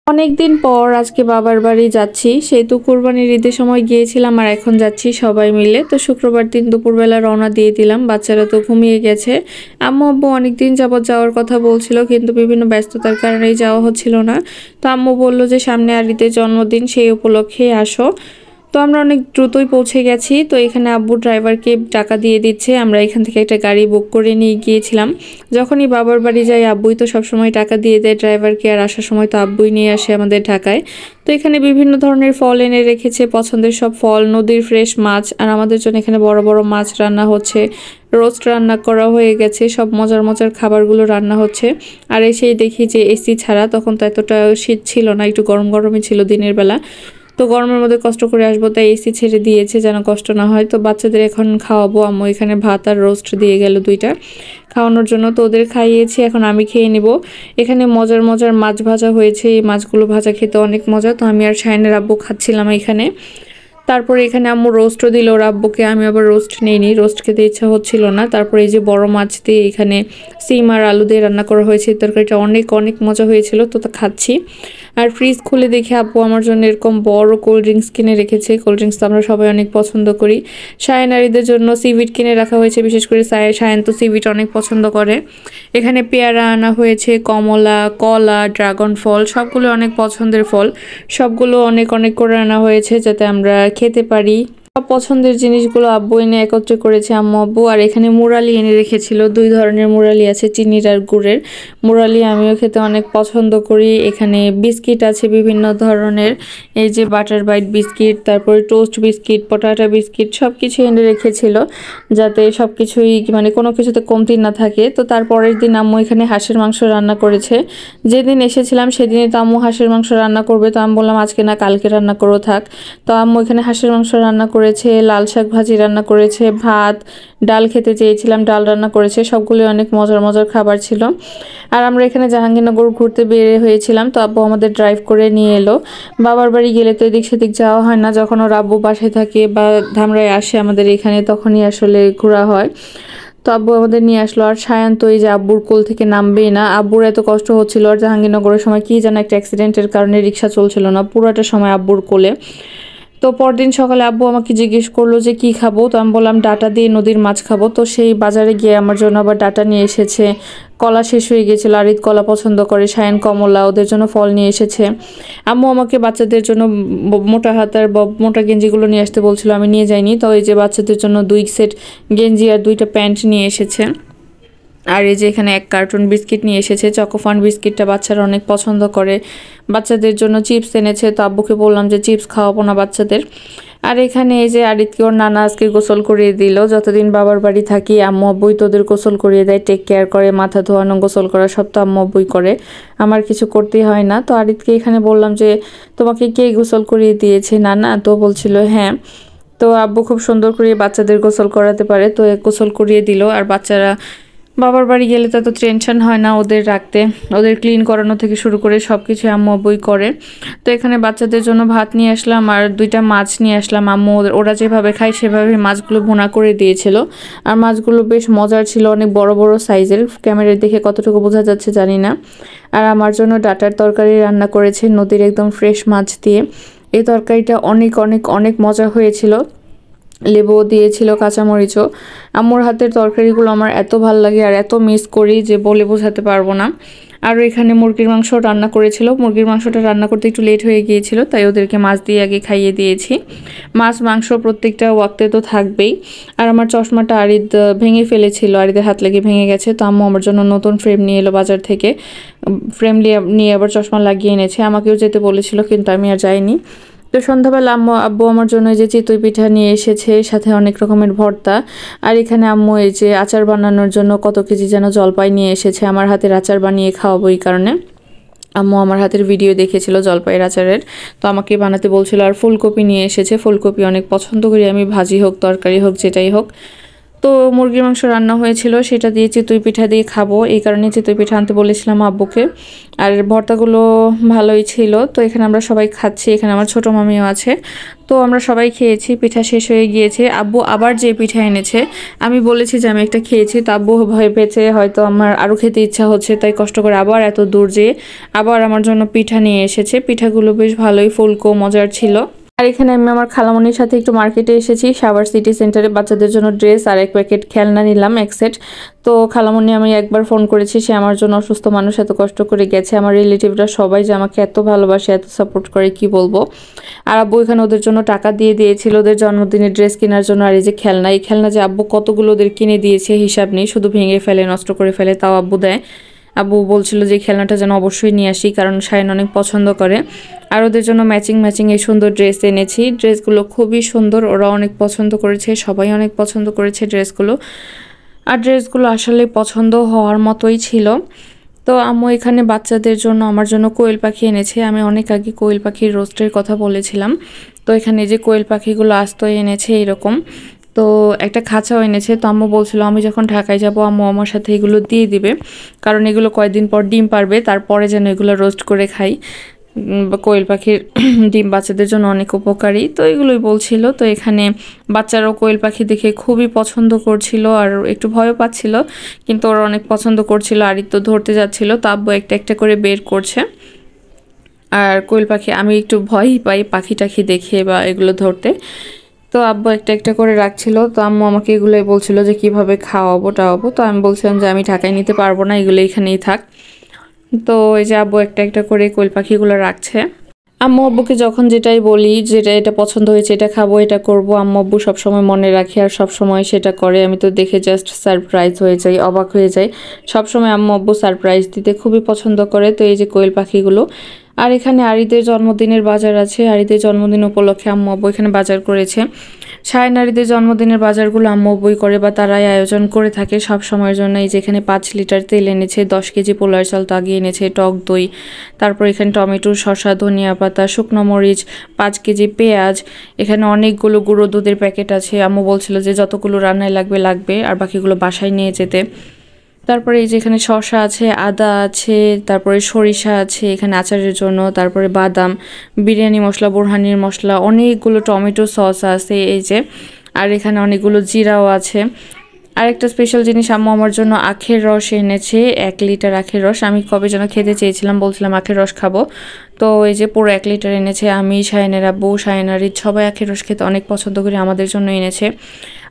অনেকদিন পর আজকে বাবার বাড়ি যাচ্ছি। সেই তো কুরবানির ঈদের সময় গিয়েছিলাম আর এখন যাচ্ছি সবাই মিলে। তো শুক্রবার দিন দুপুরবেলা রওনা দিয়ে দিলাম, বাচ্চারা তো ঘুমিয়ে গেছে। আম্মু আব্বু অনেকদিন যাবৎ যাওয়ার কথা বলছিল, কিন্তু বিভিন্ন ব্যস্ততার কারণেই যাওয়া হচ্ছিল না। তো আম্মু বলল যে সামনে আর ঈদের জন্মদিন, সেই উপলক্ষে আসো। তো আমরা অনেক দ্রুতই পৌঁছে গেছি। তো এখানে আব্বু ড্রাইভারকে টাকা দিয়ে দিচ্ছে। আমরা এখান থেকে একটা গাড়ি বুক করে নিয়ে গিয়েছিলাম। যখনই বাবার বাড়ি যাই আব্বুই তো সবসময় টাকা দিয়ে দেয় ড্রাইভারকে, আর আসার সময় তো আব্বুই নিয়ে আসে আমাদের ঢাকায়। তো এখানে বিভিন্ন ধরনের ফল এনে রেখেছে, পছন্দের সব ফল, নদীর ফ্রেশ মাছ, আর আমাদের জন্য এখানে বড় বড় মাছ রান্না হচ্ছে, রোস্ট রান্না করা হয়ে গেছে, সব মজার মজার খাবারগুলো রান্না হচ্ছে। আর এসেই দেখি যে এসি ছাড়া, তখন তো এতটা শীত ছিল না, একটু গরম গরমই ছিল দিনের বেলা। তো গরমের মধ্যে কষ্ট করে আসবো তাই এসি ছেড়ে দিয়েছে যেন কষ্ট না হয়। তো বাচ্চাদের এখন খাওয়াবো। আম্মু এখানে ভাত আর রোস্ট দিয়ে গেল দুইটা খাওয়ানোর জন্য। তো ওদের খাইয়েছি, এখন আমি খেয়ে নিব। এখানে মজার মজার মাছ ভাজা হয়েছে, এই মাছগুলো ভাজা খেতে অনেক মজা। তো আমি আর শাহিনের আব্বু খাচ্ছিলাম এখানে। তারপরে এখানে আম্মু রোস্টও দিল ওর আব্বুকে, আমি আবার রোস্ট নিইনি, রোস্ট খেতে ইচ্ছা হচ্ছিল না। তারপরে এই যে বড় মাছ দিয়ে এখানে সিম আর আলু দিয়ে রান্না করা হয়েছে, তরকারিটা অনেক অনেক মজা হয়েছিল। তো তা খাচ্ছি। আর ফ্রিজ খুলে দেখে আব্বু আমার জন্য এরকম বড় কোল্ড ড্রিঙ্কস কিনে রেখেছে। কোল্ড ড্রিঙ্কস তো আমরা সবাই অনেক পছন্দ করি। সায়নারীদের জন্য সিভিট কিনে রাখা হয়েছে, বিশেষ করে সায়ন তো সিভিট অনেক পছন্দ করে। এখানে পেয়ারা আনা হয়েছে, কমলা, কলা, ড্রাগন ফল, সবগুলো অনেক পছন্দের ফল। সবগুলো অনেক অনেক করে আনা হয়েছে যাতে আমরা খেতে পারি। সব পছন্দের জিনিসগুলো আব্বু এনে একত্রে করেছে আম্মু আব্বু। আর এখানে মুরালি এনে রেখেছিল, দুই ধরনের মুরালি আছে, চিনির আর গুড়ের মুরালি। আমিও খেতে অনেক পছন্দ করি। এখানে বিস্কিট আছে বিভিন্ন ধরনের, এই যে বাটার বাইট বিস্কিট, তারপরে টোস্ট বিস্কিট, পটাটা বিস্কিট, সব কিছু এনে রেখেছিল যাতে সব কিছুই মানে কোনো কিছুতে কমতি না থাকে। তো তারপরের দিন আম্মু এখানে হাঁসের মাংস রান্না করেছে। যেদিন এসেছিলাম সেদিনই তো আম্মু হাঁসের মাংস রান্না করবে। তো আমি বললাম আজকে না, কালকে রান্না করো থাক। তো আম্মু এখানে হাঁসের মাংস রান্না করেছে, লাল শাক ভাজি রান্না করেছে, ভাত, ডাল খেতে চেয়েছিলাম, ডাল রান্না করেছে। সবগুলো অনেক মজার মজার খাবার ছিল। আর আমরা এখানে জাহাঙ্গীরনগর ঘুরতে বের হয়েছিলাম। তো আব্বু আমাদের ড্রাইভ করে নিয়ে এলো। বাবার বাড়ি গেলে তো এদিক সেদিক যাওয়া হয় না, যখন ওর আব্বু বাসায় থাকে বা ধামরায় আসে আমাদের এখানে, তখনই আসলে ঘোরা হয়। তো আব্বু আমাদের নিয়ে আসলো। আর সায়ান তো এই যে আব্বুর কোল থেকে নামবেই না, আব্বুর এত কষ্ট হচ্ছিল। আর জাহাঙ্গীরনগরের সময় কি যেন একটা অ্যাক্সিডেন্টের কারণে রিক্সা চলছিল না, পুরোটা সময় আব্বুর কোলে। তো পরদিন সকালে আব্বু আমাকে জিজ্ঞেস করলো যে কি খাবো। তো আমি বললাম ডাটা দিয়ে নদীর মাছ খাবো। তো সেই বাজারে গিয়ে আমার জন্য আবার ডাটা নিয়ে এসেছে। কলা শেষ হয়ে গেছিল, আরিদ কলা পছন্দ করে, সায়ন কমলা, ওদের জন্য ফল নিয়ে এসেছে। আম্মু আমাকে বাচ্চাদের জন্য মোটা হাতার বা মোটা গেঞ্জিগুলো নিয়ে আসতে বলছিল, আমি নিয়ে যাইনি। তো এই যে বাচ্চাদের জন্য 2 সেট গেঞ্জি আর 2টা প্যান্ট নিয়ে এসেছে। আর এই যে এখানে 1 কার্টুন বিস্কিট নিয়ে এসেছে, চকোফান বিস্কিটটা বাচ্চারা অনেক পছন্দ করে। বাচ্চাদের জন্য চিপস এনেছে। তো আব্বুকে বললাম যে চিপস খাওয়াবো না বাচ্চাদের। আর এখানে এই যে আরিদকে ওর নানা আজকে গোসল করিয়ে দিল। যতদিন বাবার বাড়ি থাকি আম্মু আব্বুই তোদের গোসল করিয়ে দেয়, টেক কেয়ার করে, মাথা ধোয়ানো, গোসল করা সব তো আম্মু আব্বুই করে, আমার কিছু করতেই হয় না। তো আরিদকে এখানে বললাম যে তোমাকে কে গোসল করিয়ে দিয়েছে নানা? তো বলছিল হ্যাঁ। তো আব্বু খুব সুন্দর করে বাচ্চাদের গোসল করাতে পারে, তো গোসল করিয়ে দিল। আর বাচ্চারা বাবার বাড়ি গেলে তো টেনশন হয় না ওদের রাখতে, ওদের ক্লিন করানো থেকে শুরু করে সব কিছু আম্মু আব্বুই করে। তো এখানে বাচ্চাদের জন্য ভাত নিয়ে আসলাম আর 2টা মাছ নিয়ে আসলাম। আম্মু ওরা যেভাবে খায় সেভাবে মাছগুলো ভুনা করে দিয়েছিল। আর মাছগুলো বেশ মজার ছিল, অনেক বড় বড় সাইজের। ক্যামেরায় দেখে কতটুকু বোঝা যাচ্ছে জানি না। আর আমার জন্য ডাটার তরকারি রান্না করেছে নদীর একদম ফ্রেশ মাছ দিয়ে। এই তরকারিটা অনেক অনেক অনেক মজা হয়েছিল। লেবুও দিয়েছিল, কাঁচামরিচও। আম্মুর হাতের তরকারিগুলো আমার এত ভাল লাগে আর এত মিস করি যে বলে বোঝাতে পারবো না। আর এখানে মুরগির মাংস রান্না করেছিল। মুরগির মাংসটা রান্না করতে একটু লেট হয়ে গিয়েছিল, তাই ওদেরকে মাছ দিয়ে আগে খাইয়ে দিয়েছি। মাছ মাংস প্রত্যেকটা ওয়াক্তে তো থাকবেই। আর আমার চশমাটা আরিদ ভেঙে ফেলেছিল, আরিদের হাত লেগে ভেঙে গেছে। তো আম্মু আমার জন্য নতুন ফ্রেম নিয়ে এলো বাজার থেকে। ফ্রেম নিয়ে আবার চশমা লাগিয়ে এনেছে। আমাকেও যেতে বলেছিল কিন্তু আমি আর যাইনি। তো সন্ধ্যাবেলা আব্বু আমার জন্য এই যে চিতই পিঠা নিয়ে এসেছে, সাথে অনেক রকমের ভর্তা। আর এখানে আম্মু এই যে আচার বানানোর জন্য কত কেজি যেন জলপাই নিয়ে এসেছে, আমার হাতের আচার বানিয়ে খাওয়াবো এই কারণে। আম্মু আমার হাতের ভিডিও দেখেছিল জলপাইয়ের আচারের, তো আমাকে বানাতে বলছিল। আর ফুলকপি নিয়ে এসেছে, ফুলকপি অনেক পছন্দ করি আমি, ভাজি হোক তরকারি হোক যেটাই হোক। তো মুরগির মাংস রান্না হয়েছিল, সেটা দিয়ে চিতই পিঠা দিয়ে খাবো, এই কারণে চিতই পিঠা আনতে বলেছিলাম আব্বুকে। আর ভর্তাগুলো ভালোই ছিল। তো এখানে আমরা সবাই খাচ্ছি, এখানে আমার ছোটো মামিও আছে। তো আমরা সবাই খেয়েছি, পিঠা শেষ হয়ে গিয়েছে। আব্বু আবার যে পিঠা এনেছে, আমি বলেছি যে আমি একটা খেয়েছি, তো আব্বু ভয় পেয়েছে হয়তো আমার আরও খেতে ইচ্ছা হচ্ছে, তাই কষ্ট করে আবার এত দূর যেয়ে আবার আমার জন্য পিঠা নিয়ে এসেছে। পিঠাগুলো বেশ ভালোই ফুলকো মজার ছিল। আর এখানে আমি আমার খালামণির সাথে একটু মার্কেটে এসেছি, সাভার সিটি সেন্টারে বাচ্চাদের জন্য ড্রেস আর এক প্যাকেট খেলনা নিলাম, এক সেট। তো খালামণি আমি একবার ফোন করেছি, সে আমার জন্য অসুস্থ মানুষ এত কষ্ট করে গেছে। আমার রিলেটিভরা সবাই যে আমাকে এত ভালোবাসে, এত সাপোর্ট করে কি বলবো। আর আব্বু এখানে ওদের জন্য টাকা দিয়ে দিয়েছিল ওদের জন্মদিনের ড্রেস কেনার জন্য। আর এই যে খেলনা, এই খেলনা যে আব্বু কতগুলো ওদের কিনে দিয়েছে হিসাব নেই, শুধু ভেঙে ফেলে নষ্ট করে ফেলে, তাও আব্বু দেয়। আব্বু বলছিল যে খেলনাটা যেন অবশ্যই নিয়ে আসি, কারণ শাইন অনেক পছন্দ করে। আর ওদের জন্য ম্যাচিং ম্যাচিং এই সুন্দর ড্রেস এনেছি। ড্রেসগুলো খুবই সুন্দর, ওরা অনেক পছন্দ করেছে, সবাই অনেক পছন্দ করেছে ড্রেসগুলো। আর ড্রেসগুলো আসলে পছন্দ হওয়ার মতোই ছিল। তো আম্মু এখানে বাচ্চাদের জন্য আমার জন্য কোয়েল পাখি এনেছে। আমি অনেক আগে কোয়েল পাখির রোস্টের কথা বলেছিলাম। তো এখানে যে কোয়েল পাখিগুলো আস্ত এনেছে এরকম, তো একটা খাঁচাও এনেছে। তো আম্মু বলছিল আমি যখন ঢাকায় যাব আম্মু আমার সাথে এগুলো দিয়ে দিবে, কারণ এগুলো কয়েকদিন পর ডিম পারবে, তারপরে যেন এগুলো রোস্ট করে খাই। কোয়েল পাখির ডিম বাচ্চাদের জন্য অনেক উপকারী, তো এগুলোই বলছিল। তো এখানে বাচ্চারাও কোয়েল পাখি দেখে খুবই পছন্দ করছিল, আর একটু ভয়ও পাচ্ছিল, কিন্তু ওরা অনেক পছন্দ করছিল। আর তো ধরতে যাচ্ছিল, তো আব্বু একটা একটা করে বের করছে। আর কোয়েল পাখি আমি একটু ভয়ই পাই পাখি টাখি দেখে বা এগুলো ধরতে। তো আব্বু একটা একটা করে রাখছিল। তো আম্মু আমাকে এগুলোই বলছিল যে কিভাবে খাওয়াবো টাওয়াবো। তো আমি বলছিলাম যে আমি ঢাকায় নিতে পারবো না, এগুলো এখানেই থাক। তো এই যে আব্বু একটা একটা করে কোয়েল পাখিগুলো রাখছে। আম্মু আব্বুকে যখন যেটাই বলি, যেটা এটা পছন্দ হয়েছে, এটা খাবো, এটা করব, আম্মু আব্বু সবসময় মনে রাখে আর সবসময় সেটা করে। আমি তো দেখে জাস্ট সারপ্রাইজ হয়ে যাই, অবাক হয়ে যাই। সবসময় আম্মু আব্বু সারপ্রাইজ দিতে খুবই পছন্দ করে। তো এই যে কোয়েল পাখিগুলো। আর এখানে আরিদের জন্মদিনের বাজার আছে, আরিদের জন্মদিন উপলক্ষে আম্মু আব্বু এখানে বাজার করেছে। নারীদের জন্মদিনের বাজারগুলো আম্মু আব্বুই করে বা তারাই আয়োজন করে থাকে সব সময়ের জন্য। এই যে এখানে 5 লিটার তেল এনেছে, 10 কেজি পোলার চাল তাগি এনেছে, টক দই, তারপর এখানে টমেটো, শসা, ধনিয়া পাতা, শুকনো মরিচ, 5 কেজি পেঁয়াজ। এখানে অনেকগুলো গুঁড়ো দুধের প্যাকেট আছে। আম্মু বলছিল যে যতগুলো রান্নায় লাগবে লাগবে, আর বাকিগুলো বাসায় নিয়ে যেতে। তারপরে এই যে এখানে শসা আছে, আদা আছে, তারপরে সরিষা আছে এখানে আচারের জন্য, তারপরে বাদাম, বিরিয়ানি মশলা, বোরহানির মশলা, অনেকগুলো টমেটো সস আছে এই যে। আর এখানে অনেকগুলো জিরাও আছে। আর একটা স্পেশাল জিনিস আম্মু আমার জন্য আখের রস এনেছে, 1 লিটার আখের রস। আমি কবে যেন খেতে চেয়েছিলাম, বলছিলাম আখের রস খাবো। তো এই যে পুরো 1 লিটার এনেছে। আমি, শাহিনের আব্বু, শাহিনার ঈদ সবাই আখের রস খেতে অনেক পছন্দ করি, আমাদের জন্য এনেছে।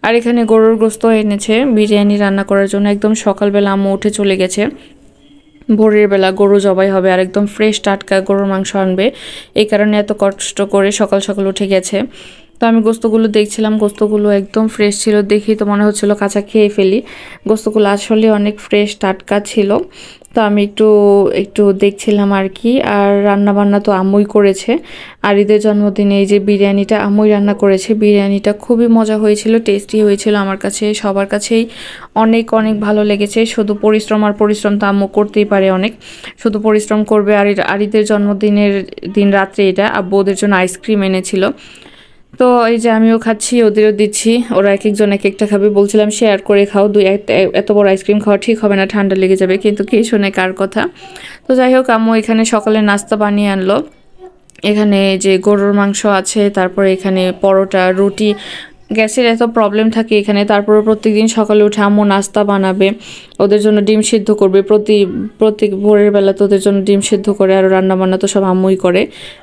আর এখানে গরুর গোস্ত এনেছে বিরিয়ানি রান্না করার জন্য। একদম সকালবেলা আম্মু উঠে চলে গেছে, ভোরের বেলা গরু জবাই হবে আর একদম ফ্রেশ টাটকা গরুর মাংস আনবে, এই কারণে এত কষ্ট করে সকাল সকাল উঠে গেছে। তো আমি গোস্তগুলো দেখছিলাম, গোস্তগুলো একদম ফ্রেশ ছিল, দেখেই তো মনে হচ্ছিল কাঁচা খেয়ে ফেলি। গোস্তগুলো আসলে অনেক ফ্রেশ টাটকা ছিল। তো আমি একটু একটু দেখছিলাম আর কি। আর রান্না বান্না তো আম্মুই করেছে। আর ঈদের জন্মদিনে এই যে বিরিয়ানিটা আম্মুই রান্না করেছে। বিরিয়ানিটা খুবই মজা হয়েছিল, টেস্টি হয়েছিল, আমার কাছে সবার কাছেই অনেক অনেক ভালো লেগেছে। শুধু পরিশ্রম আর পরিশ্রম তো আম্মু করতেই পারে অনেক, শুধু পরিশ্রম করবে। আর ঈদের জন্মদিনের দিন রাত্রে এটা আব্বু ওদের জন্য আইসক্রিম এনেছিল। তো এই যে আমিও খাচ্ছি, ওদেরও দিচ্ছি, ওরা এক একজন এক একটা খাবে। বলছিলাম শেয়ার করে খাও, এত বড় আইসক্রিম খাওয়া ঠিক হবে না, ঠান্ডা লেগে যাবে, কিন্তু কে শোনে কার কথা। তো যাই হোক আম্মু এখানে সকালে নাস্তা বানিয়ে আনলো। এখানে যে গরুর মাংস আছে, তারপরে এখানে পরোটা, রুটি। গ্যাসের এত প্রবলেম থাকে এখানে, তারপরে প্রত্যেকদিন সকালে উঠে আম্মু নাস্তা বানাবে, ওদের জন্য ডিম সিদ্ধ করবে। প্রত্যেক ভোরের বেলা তো ওদের জন্য ডিম সিদ্ধ করে, আর রান্না বান্না তো সব আম্মুই করে।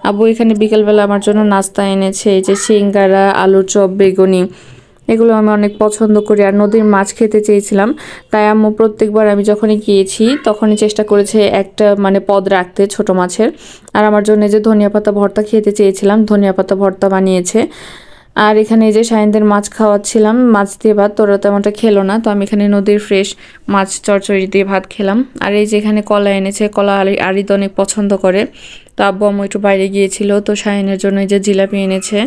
আব্বু এখানে বিকেলবেলা আমার জন্য নাস্তা এনেছে, এই যে সিঙ্গারা, আলুর চপ, বেগুনি, এগুলো আমি অনেক পছন্দ করি। আর নদীর মাছ খেতে চেয়েছিলাম, তাই আম্মু প্রত্যেকবার আমি যখনই গিয়েছি তখনই চেষ্টা করেছে একটা মানে পদ রাখতে ছোট মাছের। আর আমার জন্য যে ধনিয়া পাতা ভর্তা খেতে চেয়েছিলাম, ধনিয়া পাতা ভর্তা বানিয়েছে। আর এখানে এই যে শাহিনদের মাছ খাওয়াচ্ছিলাম, মাছ দিয়ে ভাত, তোরা তেমনটা খেলো না, তো আমি এখানে নদীর ফ্রেশ মাছ চচ্চড়ি দিয়ে ভাত খেলাম। আর এই যে এখানে কলা এনেছে, কলা আরিদ অনেক পছন্দ করে। তো আব্বু আম্মু একটু বাইরে গিয়েছিল, তো শাহিনের জন্য এই যে জিলাপি এনেছে।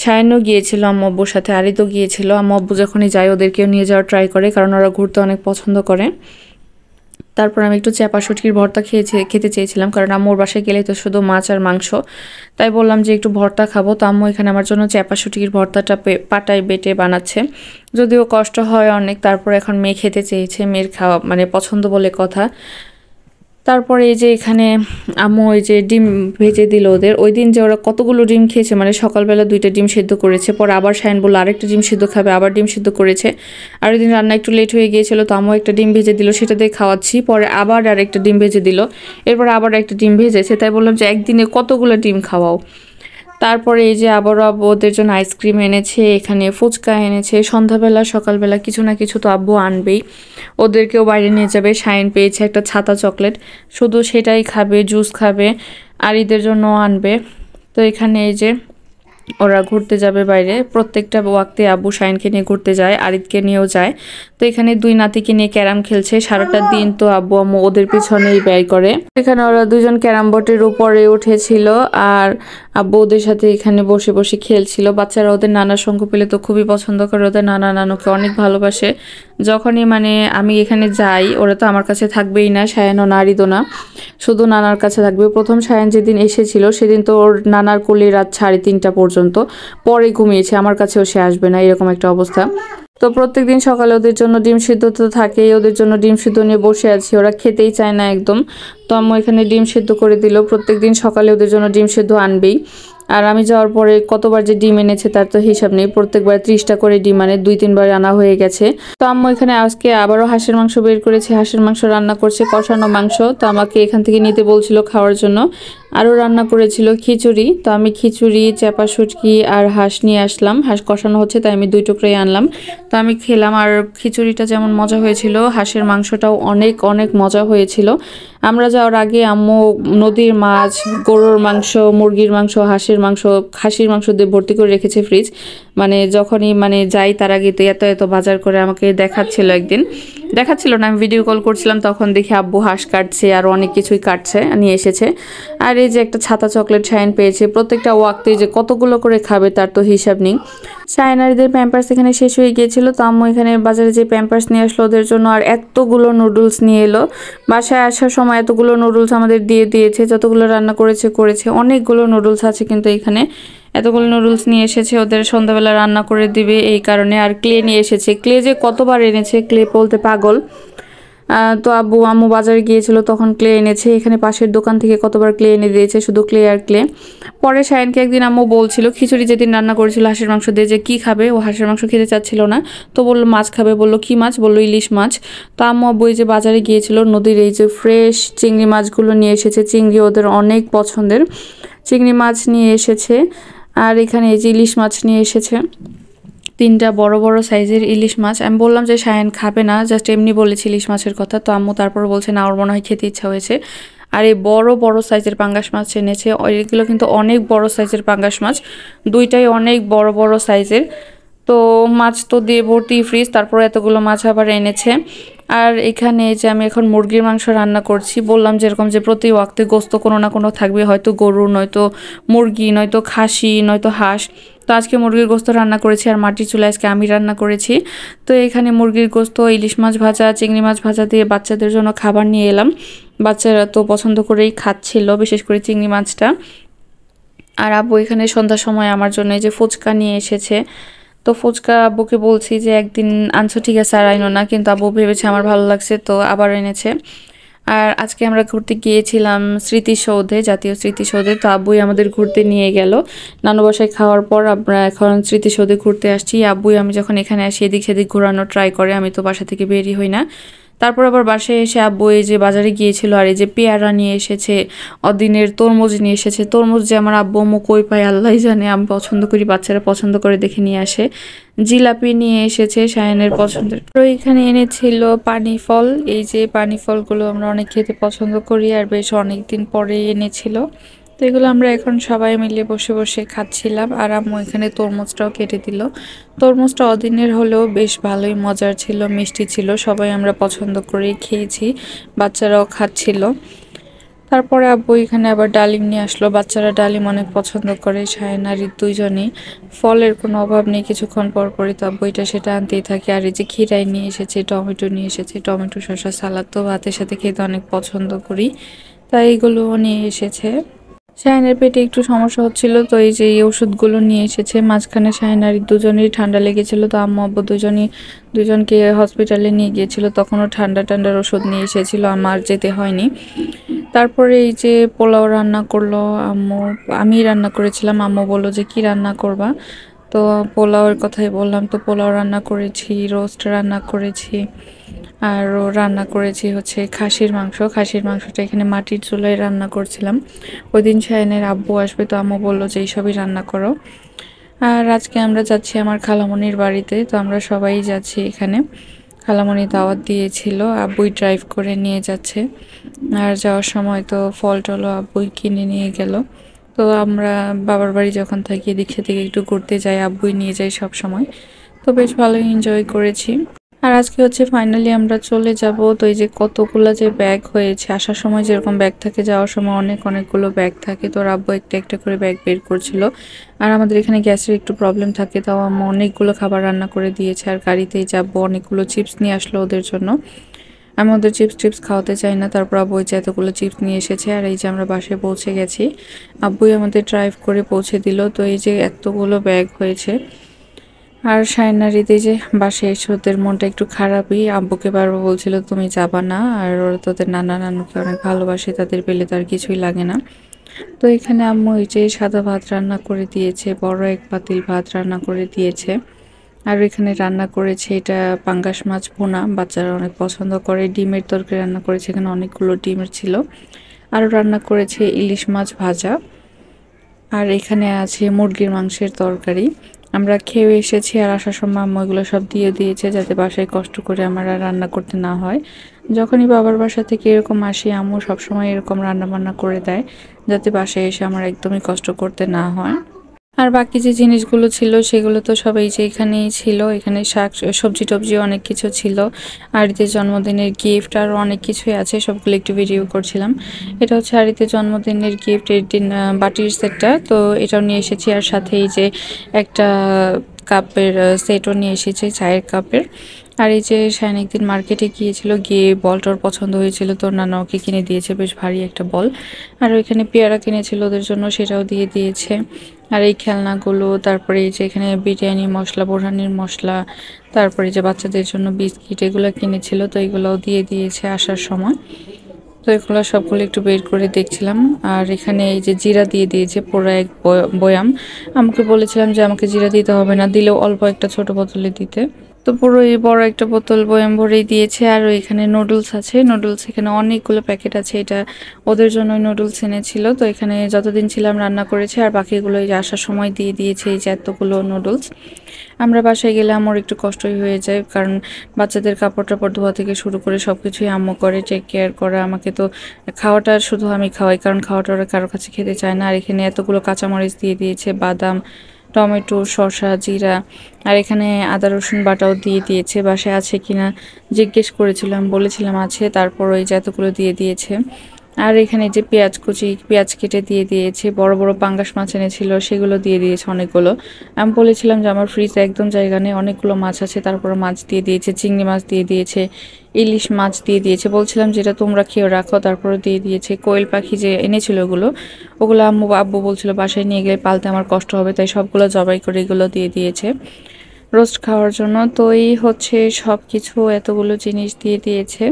শাহিনও গিয়েছিল আম্মু আব্বুর সাথে, আরিদও গিয়েছিল। আম্মু আব্বু যখনই যায় ওদেরকেও নিয়ে যাওয়ার ট্রাই করে, কারণ ওরা ঘুরতে অনেক পছন্দ করে। তারপর আমি একটু চাপা শুটকির ভর্তা খেতে চেয়েছিলাম, কারণ আম্মুর বাসায় গেলে তো শুধু মাছ আর মাংস। তাই বললাম যে একটু ভর্তা খাবো, তো আম্মু এখানে আমার জন্য চাপা শুটকির ভর্তাটা পাটায় বেটে বানাচ্ছে। যদিও কষ্ট হয় অনেক, তারপর এখন মেয়ে খেতে চেয়েছে, মেয়ের খাওয়া মানে পছন্দ বলে কথা। তারপরে এই যে এখানে আম্মু ওই যে ডিম ভেজে দিল ওদের। ওই দিন যে ওরা কতগুলো ডিম খেয়েছে, মানে সকালবেলা 2টা ডিম সেদ্ধ করেছে, পরে আবার শাইন বললো আরেকটা ডিম সেদ্ধ খাবে, আবার ডিম সেদ্ধ করেছে। আর ওই দিন রান্না একটু লেট হয়ে গিয়েছিল, তো আম্মু একটা ডিম ভেজে দিল, সেটা দিয়ে খাওয়াচ্ছি। পরে আবার আরেকটা ডিম ভেজে দিল, এরপর আবার একটা ডিম ভেজেছে। তাই বললাম যে একদিনে কতগুলো ডিম খাওয়াও। তারপরে এই যে আবারও আব্বু ওদের জন্য আইসক্রিম এনেছে, এখানে ফুচকা এনেছে। সন্ধ্যাবেলা সকালবেলা কিছু না কিছু তো আব্বু আনবেই, ওদেরকেও বাইরে নিয়ে যাবে। শাইন পেয়েছে একটা ছাতা চকলেট, শুধু সেটাই খাবে, জুস খাবে, আর ঈদের জন্য আনবে। তো এখানে এই যে ওরা ঘুরতে যাবে বাইরে, প্রত্যেকটা ওয়াক্তে আব্বু শাইনকে নিয়ে ঘুরতে যায়, আরিদকে নিয়েও যায়। তো এখানে 2 নাতিকে নিয়ে ক্যারাম খেলছে, সারাটা দিন তো আব্বু আম্মু ওদের পিছনেই ব্যয় করে। এখানে ওরা 2জন ক্যারাম বোর্ডের উপরে উঠেছিল, আর আব্বু ওদের সাথে এখানে বসে বসে খেলছিল। বাচ্চারা ওদের নানার সঙ্গ পেলে তো খুবই পছন্দ করে, ওদের নানা নানুকে অনেক ভালোবাসে। যখনই মানে আমি এখানে যাই, ওরা তো আমার কাছে থাকবেই না, সায়ানও না আরিদও না, শুধু নানার কাছে থাকবে। প্রথম সায়ান যেদিন এসেছিল সেদিন তো ওর নানার কোলে রাত 3:30টা পর্যন্ত, পরে ঘুমিয়েছে, আমার কাছেও সে আসবে না, এরকম একটা অবস্থা। তো প্রত্যেকদিন সকালে ওদের জন্য ডিম সিদ্ধ তো থাকেই, ওদের জন্য ডিম সিদ্ধ নিয়ে বসে আছি, ওরা খেতেই চায় না একদম। তো আম্মু এখানে ডিম সিদ্ধ করে দিল, প্রত্যেকদিন সকালে ওদের জন্য ডিম সিদ্ধ আনবেই। আর আমি যাওয়ার পরে কতবার যে ডিম এনেছে তার তো হিসাব নেই, প্রত্যেকবার 30টা করে ডিম আনে, 2-3 বার আনা হয়ে গেছে। তো আম্মু এখানে আজকে আবারও হাঁসের মাংস বের করেছে, হাঁসের মাংস রান্না করছে, কষানো মাংস। তো আমাকে এখান থেকে নিতে বলছিল খাওয়ার জন্য। আরও রান্না করেছিল খিচুড়ি, তো আমি খিচুড়ি, চাপা শুটকি আর হাঁস নিয়ে আসলাম। হাঁস কষানো হচ্ছে তাই আমি 2 টুকরাই আনলাম। তো আমি খেলাম, আর খিচুড়িটা যেমন মজা হয়েছিল, হাঁসের মাংসটাও অনেক অনেক মজা হয়েছিল। আমরা যাওয়ার আগে আম্মু নদীর মাছ, গরুর মাংস, মুরগির মাংস, হাঁসের মাংস, খাসির মাংস দিয়ে ভর্তি করে রেখেছে ফ্রিজ। মানে যখনই মানে যাই তার আগে তো এত এত বাজার করে আমাকে দেখাচ্ছিল, একদিন দেখাচ্ছিল না, আমি ভিডিও কল করছিলাম, তখন দেখি আব্বু হাঁস কাটছে আর অনেক কিছুই কাটছে নিয়ে এসেছে। আর এই যে একটা ছাতা চকলেট শাইন পেয়েছে, প্রত্যেকটা ওয়াক্তে যে কতগুলো করে খাবে তার তো হিসাব নেই। শাইনারিদের প্যাম্পার্স এখানে শেষ হয়ে গিয়েছিল, তো আম্মু এখানে বাজারে যে প্যাম্পার্স নিয়ে আসলো ওদের জন্য, আর এতগুলো নুডলস নিয়ে এলো। বাসায় আসার সময় এতগুলো নুডলস আমাদের দিয়ে দিয়েছে, যতগুলো রান্না করেছে অনেকগুলো নুডলস আছে, কিন্তু এখানে এতগুলো নুডলস নিয়ে এসেছে, ওদের সন্ধ্যাবেলা রান্না করে দিবে এই কারণে। আর ক্লে নিয়ে এসেছে, ক্লে যে কতবার এনেছে, ক্লে বলতে পাগল। তো আব্বু আম্মু বাজারে গিয়েছিল তখন ক্লে এনেছে, এখানে পাশের দোকান থেকে কতবার ক্লে এনে দিয়েছে, শুধু ক্লে আর ক্লে। পরে শায়নকে একদিন আম্মু বলছিল খিচুড়ি যেদিন রান্না করেছিল হাঁসের মাংস দিয়ে, যে কী খাবে, ও হাঁসের মাংস খেতে চাচ্ছিল না, তো বললো মাছ খাবে, বললো কী মাছ, বললো ইলিশ মাছ। তো আম্মু আব্বু এই যে বাজারে গিয়েছিল, নদীর এই যে ফ্রেশ চিংড়ি মাছগুলো নিয়ে এসেছে, চিংড়ি ওদের অনেক পছন্দের, চিংড়ি মাছ নিয়ে এসেছে। আর এখানে এই যে ইলিশ মাছ নিয়ে এসেছে, 3টা বড় বড় সাইজের ইলিশ মাছ। আমি বললাম যে শায়ান খাবে না, জাস্ট এমনি বলেছি ইলিশ মাছের কথা, তো আম্মু তারপর বলছে না, ওর মনে হয় খেতে ইচ্ছা হয়েছে। আর এই বড় বড় সাইজের পাঙ্গাস মাছ এনেছে, এগুলো কিন্তু অনেক বড় সাইজের পাঙ্গাস মাছ, 2টাই অনেক বড় বড় সাইজের। তো মাছ তো দিয়ে ভর্তি ফ্রিজ, তারপর এতগুলো মাছ আবার এনেছে। আর এখানে যে আমি এখন মুরগির মাংস রান্না করছি, বললাম যেরকম যে প্রতি ওয়াক্তে গোস্ত কোনো না কোনো থাকবে, হয়তো গরু, নয়তো মুরগি, নয়তো খাসি, নয়তো হাঁস। তো আজকে মুরগির গোস্ত রান্না করেছি, আর মাটির চুলা আজকে আমি রান্না করেছি। তো এখানে মুরগির গোস্ত, ইলিশ মাছ ভাজা, চিংড়ি মাছ ভাজা দিয়ে বাচ্চাদের জন্য খাবার নিয়ে এলাম। বাচ্চারা তো পছন্দ করেই খাচ্ছিল, বিশেষ করে চিংড়ি মাছটা। আর আব্বু এখানে সন্ধ্যার সময় আমার জন্য এই যে ফুচকা নিয়ে এসেছে। তো ফুচকা আব্বুকে বলছি যে একদিন আনছো ঠিক আছে, আর আইনো না, কিন্তু আব্বু ভেবেছে আমার ভালো লাগছে তো আবার এনেছে। আর আজকে আমরা ঘুরতে গিয়েছিলাম স্মৃতিসৌধে, জাতীয় স্মৃতিসৌধে। তো আব্বুই আমাদের ঘুরতে নিয়ে গেল, নানু বাসায় খাওয়ার পর আমরা এখন স্মৃতিসৌধে ঘুরতে আসছি। আব্বুই আমি যখন এখানে আসি এদিক সেদিক ঘোরানো ট্রাই করে, আমি তো বাসা থেকে বেরই হই না। তারপর আবার বাসায় এসে আব্বু এই যে বাজারে গিয়েছিল, আর এই যে পেয়ারা নিয়ে এসেছে, অদিনের তরমুজ নিয়ে এসেছে। তরমুজ যে আমার আব্বু আম্মু কই পায় আল্লাহই জানে, আমি পছন্দ করি, বাচ্চারা পছন্দ করে দেখে নিয়ে আসে। জিলাপি নিয়ে এসেছে শায়নের পছন্দের। তো এখানে এনেছিল পানি ফল, এই যে পানি ফলগুলো আমরা অনেক খেতে পছন্দ করি, আর বেশ অনেক দিন পরে এনেছিল। তো এগুলো আমরা এখন সবাই মিলে বসে বসে খাচ্ছিলাম, আর আম্মু এখানে তরমুজটাও কেটে দিল। তরমুজটা অদিনের হলেও বেশ ভালোই মজার ছিল, মিষ্টি ছিল, সবাই আমরা পছন্দ করেই খেয়েছি, বাচ্চারাও খাচ্ছিল। তারপরে আব্বু এখানে আবার ডালিম নিয়ে আসলো। বাচ্চারা ডালিম অনেক পছন্দ করে, শায়ন আর রিত দুইজনেই। ফলের কোনো অভাব নেই, কিছুক্ষণ পর পরই তো আব্বু এটা সেটা আনতেই থাকে। আর এই যে খিরাই নিয়ে এসেছে, টমেটো নিয়ে এসেছে, টমেটো শসা সালাদ তো ভাতের সাথে খেতে অনেক পছন্দ করি, তাই এগুলোও নিয়ে এসেছে। শাহিনের পেটে একটু সমস্যা হচ্ছিল, তো এই যে এই ওষুধগুলো নিয়ে এসেছে। মাঝখানে শাহিন আর দুজনেরই ঠান্ডা লেগেছিল, তো আম্মু আব্বু দুজনকে হসপিটালে নিয়ে গিয়েছিল, তখনও ঠান্ডার ওষুধ নিয়ে এসেছিল, আমার যেতে হয়নি। তারপরে এই যে পোলাও রান্না করলো আম্মু, আমি রান্না করেছিলাম। আম্মু বললো যে কি রান্না করবা, তো পোলাওয়ের কথাই বললাম। তো পোলাও রান্না করেছি, রোস্ট রান্না করেছি, আরও রান্না করেছি হচ্ছে খাসির মাংসটা এখানে মাটির চুলায় রান্না করছিলাম। ওই দিন শাহিনের আব্বু আসবে, তো আম্মু বললো যে এইসবই রান্না করো। আর আজকে আমরা যাচ্ছি আমার খালামণির বাড়িতে, তো আমরা সবাই যাচ্ছি এখানে। খালামণি দাওয়াত দিয়েছিল, আব্বুই ড্রাইভ করে নিয়ে যাচ্ছে। আর যাওয়ার সময় তো ফল টলও আব্বুই কিনে নিয়ে গেল। তো আমরা বাবার বাড়ি যখন থাকি এদিক সেদিকে একটু ঘুরতে যাই, আব্বুই নিয়ে যাই সব সময়। তো বেশ ভালোই এনজয় করেছি। আর আজকে হচ্ছে ফাইনালি আমরা চলে যাব। তো এই যে কতগুলো যে ব্যাগ হয়েছে, আসার সময় যেরকম ব্যাগ থাকে যাওয়ার সময় অনেকগুলো ব্যাগ থাকে। তো আব্বু একটা একটা করে ব্যাগ বের করছিল। আর আমাদের এখানে গ্যাসের একটু প্রবলেম থাকে, তাও আম্মু অনেকগুলো খাবার রান্না করে দিয়েছে। আর গাড়িতেই যাবো, অনেকগুলো চিপস নিয়ে আসলো ওদের জন্য। আমি ওদের চিপস খাওয়াতে চাই না, তারপর আব্বু যে এতগুলো চিপস নিয়ে এসেছে। আর এই যে আমরা বাসায় পৌঁছে গেছি, আব্বুই আমাদের ড্রাইভ করে পৌঁছে দিল। তো এই যে এতগুলো ব্যাগ হয়েছে। আর সায়নারিতে যে বাসায় এসে ওদের মনটা একটু খারাপই, আব্বুকে বারবার বলছিল তুমি যাবা না, আর ওরা তোদের নানা নানুকে অনেক ভালোবাসে, তাদের পেলে তার কিছুই লাগে না। তো এখানে আম্মু এই যে সাদা ভাত রান্না করে দিয়েছে, বড় এক পাতিল ভাত রান্না করে দিয়েছে। আর এখানে রান্না করেছে এটা পাঙ্গাস মাছ ভুনা, বাচ্চারা অনেক পছন্দ করে। ডিমের তরকারি রান্না করেছে, এখানে অনেকগুলো ডিমের ছিল। আরও রান্না করেছে ইলিশ মাছ ভাজা। আর এখানে আছে মুরগির মাংসের তরকারি। আমরা খেয়ে এসেছি, আর আসার সময় আম্মু এগুলো সব দিয়ে দিয়েছে, যাতে বাসায় কষ্ট করে আমার আর রান্না করতে না হয়। যখনই বাবার বাসা থেকে এরকম আসি, আম্মু সবসময় এরকম রান্না বান্না করে দেয়, যাতে বাসায় এসে আমার একদমই কষ্ট করতে না হয়। আর বাকি যে জিনিসগুলো ছিল সেগুলো তো সবাই যে এখানেই ছিল, এখানে শাক সবজি টবজি অনেক কিছু ছিল। আরিতের জন্মদিনের গিফট আর অনেক কিছুই আছে, সবগুলো একটু ভিডিও করছিলাম। এটা হচ্ছে আরিতের জন্মদিনের গিফট, এর দিন বাটির সেটটা, তো এটাও নিয়ে এসেছি। আর সাথে এই যে একটা কাপের সেটও নিয়ে এসেছি, চায়ের কাপের। আর এই যে শায়ন একদিন মার্কেটে গিয়েছিল, গিয়ে বলটার পছন্দ হয়েছিল, তো নানা ওকে কিনে দিয়েছে, বেশ ভারী একটা বল। আর ওইখানে পেয়ারা কিনেছিল ওদের জন্য, সেটাও দিয়ে দিয়েছে। আর এই খেলনাগুলো, তারপরে এই যে এখানে বিরিয়ানি মশলা, বোরহানির মশলা, তারপরে যে বাচ্চাদের জন্য বিস্কিট, এগুলো কিনেছিল, তো এগুলোও দিয়ে দিয়েছে আসার সময়। তো এগুলো সবগুলো একটু বের করে দেখছিলাম। আর এখানে এই যে জিরা দিয়ে দিয়েছে পুরো এক বয়াম। আমাকে বলেছিলাম যে আমাকে জিরা দিতে হবে না, দিলেও অল্প একটা ছোট বোতলে দিতে। তো পুরো এই বড় একটা বোতল বয়াম ভরেই দিয়েছে। আর এখানে নুডলস আছে, নুডলস এখানে অনেকগুলো প্যাকেট আছে, এটা ওদের জন্য নুডলস এনেছিল। তো এখানে যতদিন ছিলাম রান্না করেছে, আর বাকিগুলো এই যে আসার সময় দিয়ে দিয়েছে এই যে এতগুলো নুডলস। আমরা বাসায় গেলে আমার একটু কষ্টই হয়ে যায়, কারণ বাচ্চাদের কাপড় টাপড় ধোয়া থেকে শুরু করে সব কিছুই আম্মু করে, টেক কেয়ার করে। আমাকে তো খাওয়াটা শুধু আমি খাওয়াই, কারণ খাওয়াটা ওরা কারোর কাছে খেতে চায় না। আর এখানে এতগুলো কাঁচামরিচ দিয়ে দিয়েছে, বাদাম, টমেটো, শসা, জিরা, আর এখানে আদা রসুন বাটাও দিয়ে দিয়েছে। বাসায় আছে কিনা জিজ্ঞেস করেছিলাম, বলেছিলাম আছে, তারপর ওই যে এতগুলো দিয়ে দিয়েছে। আর এখানে যে পেঁয়াজ কেটে দিয়ে দিয়েছে, বড় বড় পাঙ্গাস মাছ এনেছিল, সেগুলো দিয়ে দিয়েছে অনেকগুলো। আমি বলেছিলাম যে আমার ফ্রিজে একদম জায়গা নেই, অনেকগুলো মাছ আছে, তারপর মাছ দিয়ে দিয়েছে, চিংড়ি মাছ দিয়ে দিয়েছে, ইলিশ মাছ দিয়ে দিয়েছে। বলছিলাম যেটা তোমরা খেয়ে রাখো, তারপরে দিয়ে দিয়েছে। কোয়েল পাখি যে এনেছিল ওগুলো আব্বু বলছিল বাসায় নিয়ে গেলে পালতে আমার কষ্ট হবে, তাই সবগুলো জবাই করে এগুলো দিয়ে দিয়েছে রোস্ট খাওয়ার জন্য। তো এই হচ্ছে সব কিছু, এতগুলো জিনিস দিয়ে দিয়েছে।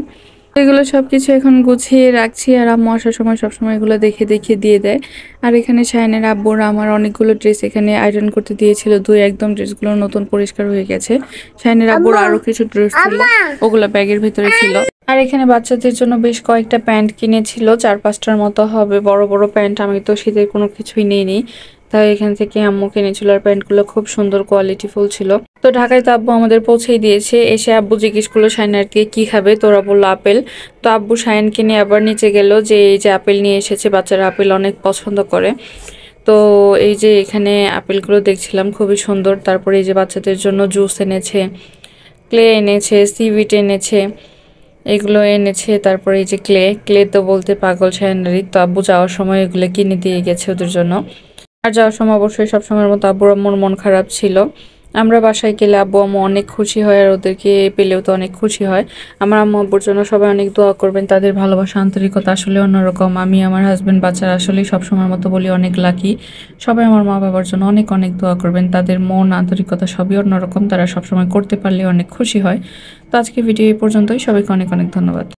এগুলো সবকিছু এখন গুছিয়ে রাখছি, আর আম্মু আসার সময় সবসময় এগুলো দেখে দেখে দিয়ে দেয়। আর এখানে শায়নের আব্বুর আমার অনেকগুলো ড্রেস এখানে আয়রন করতে দিয়েছিল, একদম ড্রেসগুলো নতুন পরিষ্কার হয়ে গেছে। শায়নের আব্বুর আরো কিছু ড্রেস ছিল, ওগুলো ব্যাগের ভিতরে ছিল। আর এখানে বাচ্চাদের জন্য বেশ কয়েকটা প্যান্ট কিনেছিল, 4-5টার মতো হবে, বড় বড় প্যান্ট। আমি তো শীতের কোনো কিছুই নিইনি, তাই এখান থেকে আম্মু কিনেছিল। আর প্যান্টগুলো খুব সুন্দর কোয়ালিটিফুল ছিল। তো ঢাকায় তো আব্বু আমাদের পৌঁছেই দিয়েছে। এসে আব্বু জিজ্ঞেস করলো শায়নারকে কি খাবে, তোরা বললো আপেল। তো আব্বু শায়নকে নিয়ে আবার নিচে গেল, যে এই যে আপেল নিয়ে এসেছে, বাচ্চারা আপেল অনেক পছন্দ করে। তো এই যে এখানে আপেলগুলো দেখছিলাম, খুবই সুন্দর। তারপরে এই যে বাচ্চাদের জন্য জুস এনেছে, ক্লে এনেছে, সিভিট এনেছে। এগুলো এনেছে। তারপরে এই যে ক্লে তো বলতে পাগল শাইনারি, তো আব্বু যাওয়ার সময় এগুলো কিনে দিয়ে গেছে ওদের জন্য। আর যাওয়ার সময় অবশ্যই সবসময়ের মতো আব্বুর আম্মুর মন খারাপ ছিল। আমরা বাসায় গেলে আব্বু আম্মু অনেক খুশি হয় আর ওদেরকে পেলেও তো অনেক খুশি হয়। আমার আম্মু আব্বুর জন্য সবাই অনেক দোয়া করবেন, তাদের ভালোবাসা আন্তরিকতা আসলে অন্যরকম। আমি আমার হাজব্যান্ড বাচ্চারা আসলেই সবসময়ের মতো বলি অনেক লাকি। সবাই আমার মা বাবার জন্য অনেক অনেক দোয়া করবেন, তাদের মন আন্তরিকতা সবই অন্যরকম, তারা সবসময় করতে পারলে অনেক খুশি হয়। তো আজকে ভিডিও এই পর্যন্তই, সবাইকে অনেক অনেক ধন্যবাদ।